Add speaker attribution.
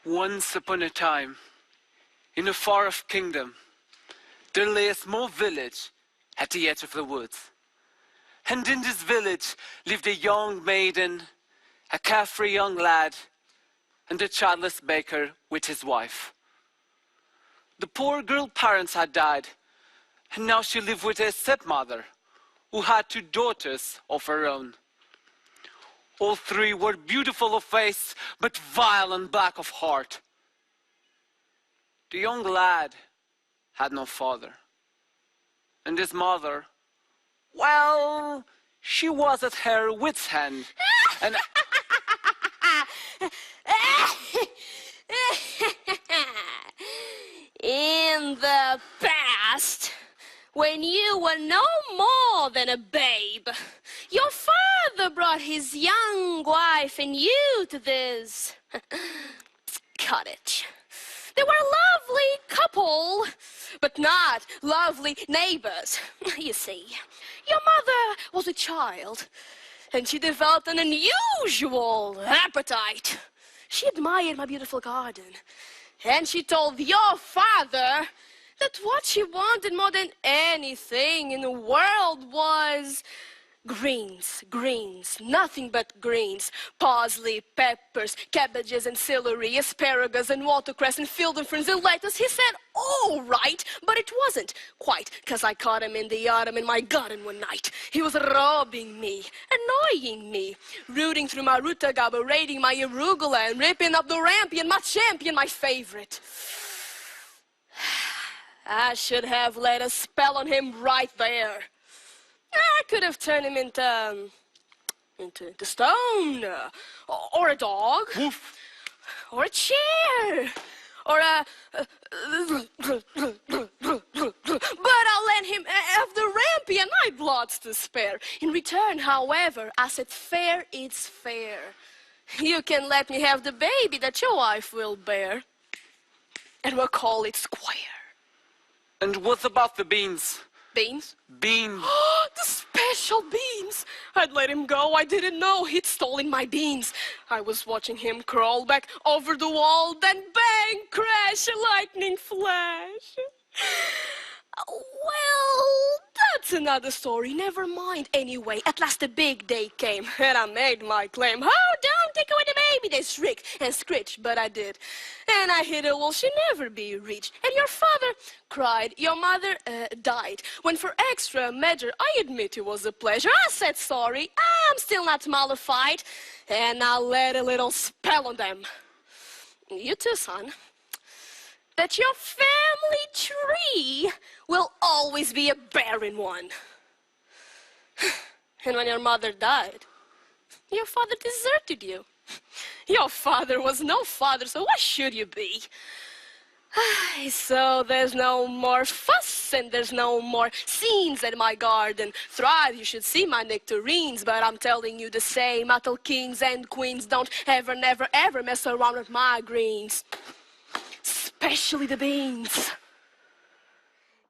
Speaker 1: Once upon a time, in a far-off kingdom, there lay a small village at the edge of the woods. And in this village lived a young maiden, a carefree young lad, and a childless baker with his wife. The poor girl's parents had died, and now she lived with her stepmother, who had 2 daughters of her own. All 3 were beautiful of face, but vile and black of heart. The young lad had no father, and his mother, well, she was at her wit's end. And
Speaker 2: in the past, when you were no more than a babe, your father brought his young wife and you to this cottage. They were a lovely couple, but not lovely neighbors. You see, your mother was a child, and she developed an unusual appetite. She admired my beautiful garden, and she told your father that what she wanted more than anything in the world was greens, nothing but greens. Parsley, peppers, cabbages and celery, asparagus and watercress and field and ferns and lettuce. He said, all right, but it wasn't quite, 'cause I caught him in the autumn in my garden one night. He was robbing me, annoying me, rooting through my rutabaga, raiding my arugula and ripping up the rampion, my champion, my favorite. I should have let a spell on him right there. I could have turned him into stone, or a dog,
Speaker 1: woof,
Speaker 2: or a chair, or a... But I'll let him have the rampion. I'd lots to spare. In return, however, I said, fair is fair. You can let me have the baby that your wife will bear, and we'll call it Square.
Speaker 1: And what about the beans?
Speaker 2: Beans?
Speaker 1: Beans.
Speaker 2: The special beans! I'd let him go. I didn't know he'd stolen my beans. I was watching him crawl back over the wall, then bang, crash, a lightning flash. Well, that's another story. Never mind. Anyway, at last the big day came, and I made my claim. Oh, don't take away the baby, they shrieked and screeched, but I did. And I hit a wall she'd never be reached. And your father cried. Your mother died. When for extra measure, I admit it was a pleasure. I said sorry. I'm still not mollified. And I let a little spell on them. You too, son. That your family tree will always be a barren one. And when your mother died, your father deserted you. Your father was no father, so what should you be? So there's no more fuss and there's no more scenes at my garden. Thrive, you should see my nectarines, but I'm telling you the same. Attle kings and queens don't ever, never, ever mess around with my greens. Especially the beans.